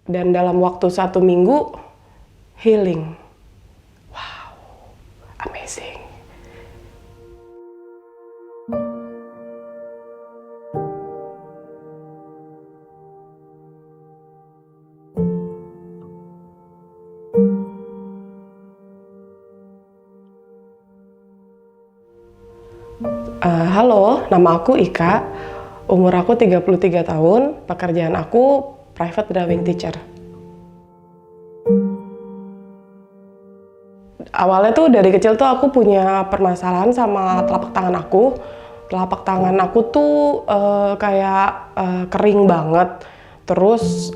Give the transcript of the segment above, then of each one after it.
Dan dalam waktu 1 minggu, healing. Wow, amazing. Halo, nama aku Ika, umur aku 33 tahun, pekerjaan aku private driving teacher. Awalnya tuh dari kecil tuh aku punya permasalahan sama telapak tangan aku. Telapak tangan aku tuh kering banget, terus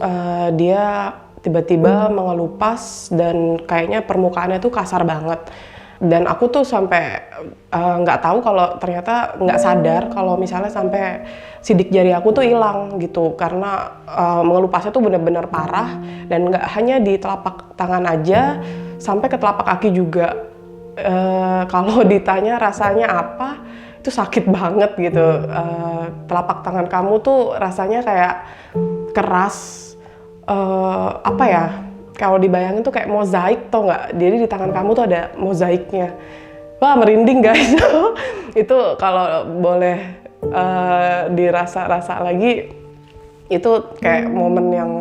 dia tiba-tiba mengelupas dan kayaknya permukaannya tuh kasar banget. Dan aku tuh sampai nggak tahu kalau ternyata nggak sadar kalau misalnya sampai sidik jari aku tuh hilang gitu karena mengelupasnya tuh bener-bener parah dan nggak hanya di telapak tangan aja, sampai ke telapak kaki juga. Kalau ditanya rasanya apa, itu sakit banget gitu. Telapak tangan kamu tuh rasanya kayak keras, apa ya? Kalau dibayangin tuh kayak mozaik, tau nggak? Jadi di tangan kamu tuh ada mozaiknya. Wah, merinding guys. Itu kalau boleh dirasa-rasa lagi, itu kayak momen yang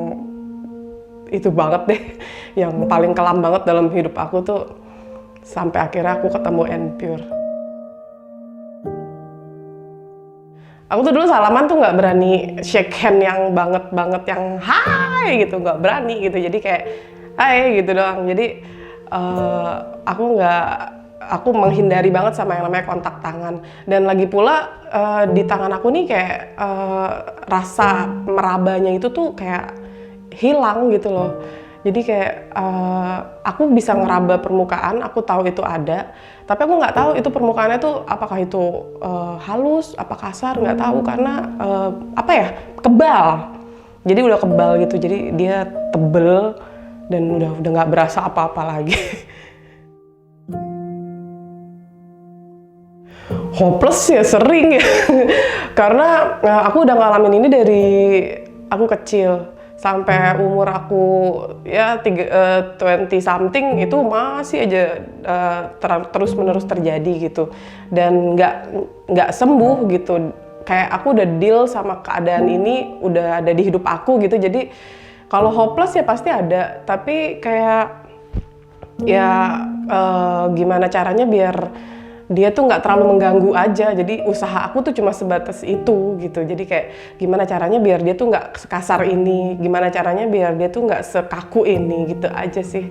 itu banget deh. Yang paling kelam banget dalam hidup aku tuh, sampai akhirnya aku ketemu N-Pure. Aku tuh dulu salaman tuh nggak berani shake hand yang banget yang hai gitu, nggak berani gitu. Jadi kayak hai gitu doang. Jadi aku menghindari banget sama yang namanya kontak tangan. Dan lagi pula di tangan aku nih kayak rasa merabanya itu tuh kayak hilang gitu loh. Jadi kayak aku bisa ngeraba permukaan, aku tahu itu ada, tapi aku nggak tahu itu permukaannya tuh apakah itu halus, apa kasar, nggak tahu karena kebal. Jadi udah kebal gitu, jadi dia tebel dan udah nggak berasa apa-apa lagi. Hopeless ya sering ya, karena aku udah ngalamin ini dari aku kecil. Sampai umur aku ya 20 something itu masih aja terus menerus terjadi gitu, dan nggak sembuh gitu. Kayak aku udah deal sama keadaan ini, udah ada di hidup aku gitu. Jadi kalau hopeless ya pasti ada, tapi kayak ya gimana caranya biar dia tuh nggak terlalu mengganggu aja. Jadi usaha aku tuh cuma sebatas itu gitu. Jadi kayak gimana caranya biar dia tuh nggak sekasar ini, gimana caranya biar dia tuh nggak sekaku ini, gitu aja sih.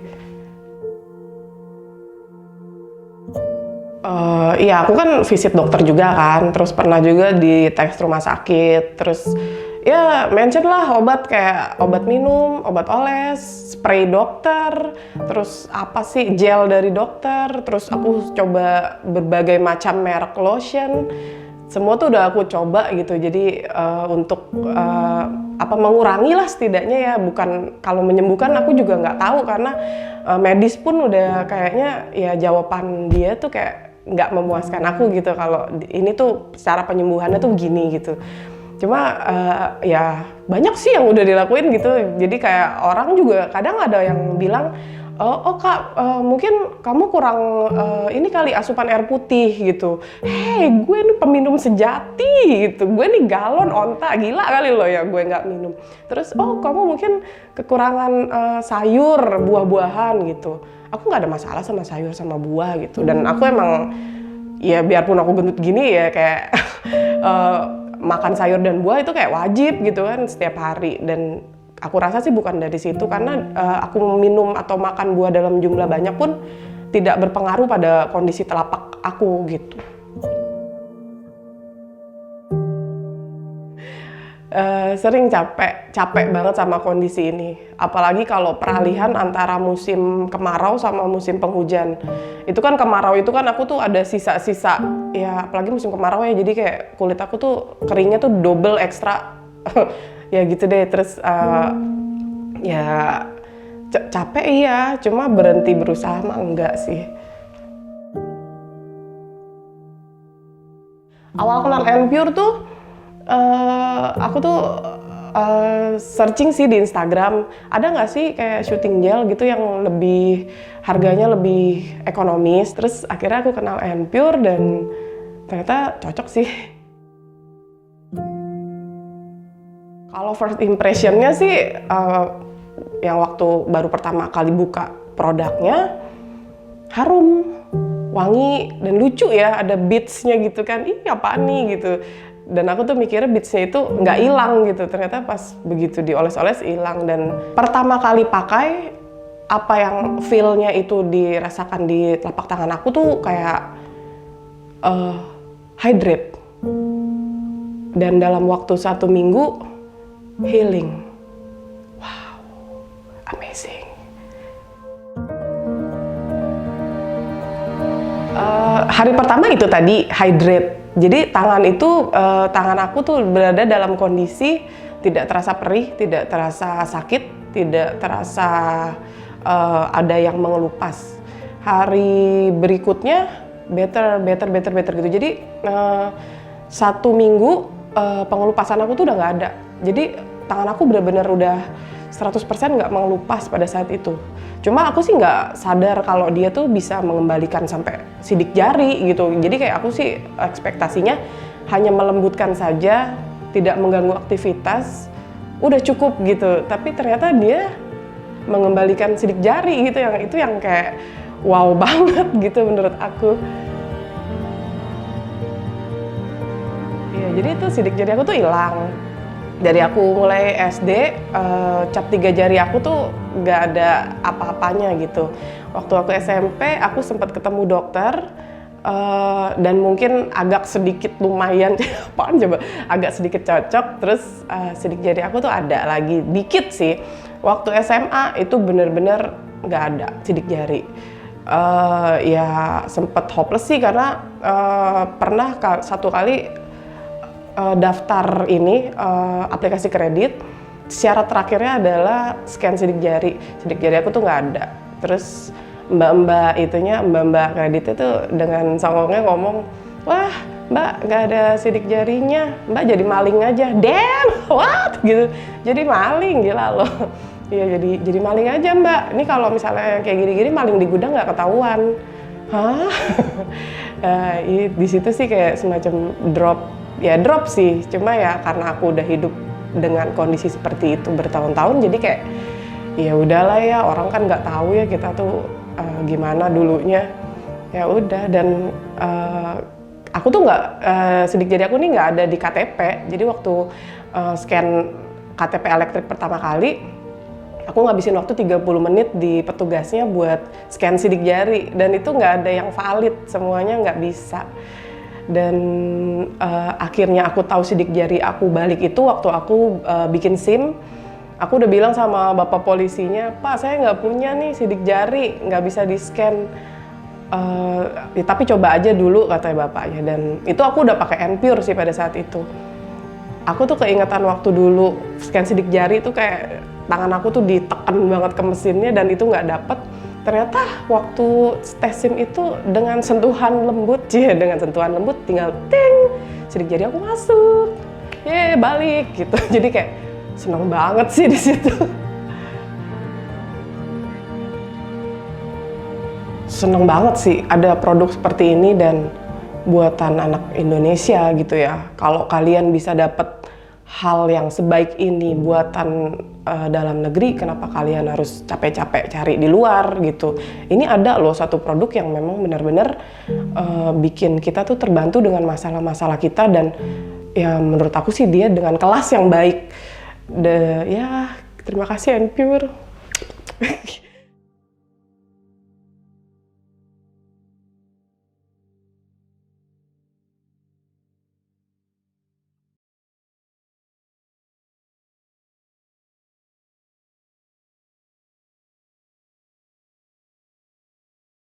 Iya, aku kan visit dokter juga kan, terus pernah juga di tes rumah sakit, terus ya mention lah obat kayak obat minum, obat oles, spray dokter, terus apa sih gel dari dokter, terus aku coba berbagai macam merek lotion, semua tuh udah aku coba gitu. Jadi untuk mengurangi lah setidaknya ya, bukan kalau menyembuhkan aku juga nggak tahu karena medis pun udah kayaknya ya jawaban dia tuh kayak nggak memuaskan aku gitu, kalau ini tuh secara penyembuhannya tuh gini gitu. Cuma ya banyak sih yang udah dilakuin gitu. Jadi kayak orang juga kadang ada yang bilang, oh kak, mungkin kamu kurang ini kali asupan air putih gitu. Hei, gue ini peminum sejati gitu. Gue nih galon onta, gila kali lo ya gue nggak minum. Terus oh kamu mungkin kekurangan sayur, buah-buahan gitu. Aku nggak ada masalah sama sayur sama buah gitu. Dan aku emang ya biarpun aku gendut gini ya kayak makan sayur dan buah itu kayak wajib gitu kan setiap hari. Dan aku rasa sih bukan dari situ, karena aku minum atau makan buah dalam jumlah banyak pun tidak berpengaruh pada kondisi telapak aku gitu. Sering capek banget sama kondisi ini, apalagi kalau peralihan antara musim kemarau sama musim penghujan. Itu kan kemarau itu kan aku tuh ada sisa-sisa ya, apalagi musim kemarau ya, jadi kayak kulit aku tuh keringnya tuh double ekstra. Ya gitu deh. Terus ya capek iya, cuma berhenti berusaha mah enggak sih. Awal kenal N-Pure tuh aku tuh searching sih di Instagram, ada nggak sih kayak shooting gel gitu yang lebih harganya lebih ekonomis. Terus akhirnya aku kenal N-Pure dan ternyata cocok sih. Kalau first impressionnya sih, yang waktu baru pertama kali buka produknya, harum, wangi, dan lucu ya, ada beads-nya gitu kan, ih apaan nih gitu. Dan aku tuh mikirnya beads-nya itu nggak hilang gitu, ternyata pas begitu dioles-oles hilang. Dan pertama kali pakai, apa yang feel-nya itu dirasakan di telapak tangan aku tuh kayak hydrate. Dan dalam waktu 1 minggu, healing. Wow, amazing. Hari pertama itu tadi hydrate. Jadi tangan aku tuh berada dalam kondisi tidak terasa perih, tidak terasa sakit, tidak terasa ada yang mengelupas. Hari berikutnya better gitu. Jadi 1 minggu pengelupasan aku tuh udah nggak ada. Jadi tangan aku benar-benar udah 100% nggak mengelupas pada saat itu. Cuma aku sih nggak sadar kalau dia tuh bisa mengembalikan sampai sidik jari gitu. Jadi kayak aku sih ekspektasinya hanya melembutkan saja, tidak mengganggu aktivitas, udah cukup gitu. Tapi ternyata dia mengembalikan sidik jari gitu, yang itu yang kayak wow banget gitu menurut aku. Ya, jadi itu sidik jari aku tuh hilang. Dari aku mulai SD, cap 3 jari aku tuh nggak ada apa-apanya gitu. Waktu aku SMP, aku sempat ketemu dokter, dan mungkin agak sedikit lumayan, apaan coba, agak sedikit cocok, terus sidik jari aku tuh ada lagi, dikit sih. Waktu SMA itu bener-bener nggak ada sidik jari. Ya sempet hopeless sih karena pernah satu kali daftar ini aplikasi kredit, syarat terakhirnya adalah scan sidik jari aku tuh nggak ada. Terus mbak kreditnya tuh dengan songongnya ngomong, wah mbak nggak ada sidik jarinya, mbak jadi maling aja. Damn, what gitu, jadi maling, gila loh. Iya, jadi maling aja mbak. Ini kalau misalnya kayak gini-gini maling di gudang nggak ketahuan. Hah? Di situ sih kayak semacam drop sih, cuma ya karena aku udah hidup dengan kondisi seperti itu bertahun-tahun, jadi kayak ya udahlah ya, orang kan nggak tahu ya kita tuh gimana dulunya, ya udah. Dan aku tuh nggak sidik jari aku nih nggak ada di KTP, jadi waktu scan KTP elektrik pertama kali, aku ngabisin waktu 30 menit di petugasnya buat scan sidik jari, dan itu nggak ada yang valid, semuanya nggak bisa. Dan akhirnya aku tahu sidik jari aku balik itu waktu aku bikin SIM. Aku udah bilang sama bapak polisinya, Pak saya nggak punya nih sidik jari, nggak bisa di scan. Ya, tapi coba aja dulu katanya bapaknya. Dan itu aku udah pakai N-Pure sih pada saat itu. Aku tuh keingetan waktu dulu scan sidik jari itu kayak tangan aku tuh ditekan banget ke mesinnya dan itu nggak dapet. Ternyata waktu tes SIM itu dengan sentuhan lembut, tinggal ting, sidik jari aku masuk, balik gitu. Jadi kayak seneng banget sih di situ. Seneng banget sih ada produk seperti ini dan buatan anak Indonesia gitu ya. Kalau kalian bisa dapet hal yang sebaik ini buatan dalam negeri, kenapa kalian harus capek-capek cari di luar gitu. Ini ada loh satu produk yang memang benar-benar bikin kita tuh terbantu dengan masalah-masalah kita, dan ya menurut aku sih dia dengan kelas yang baik. Ya terima kasih N-Pure.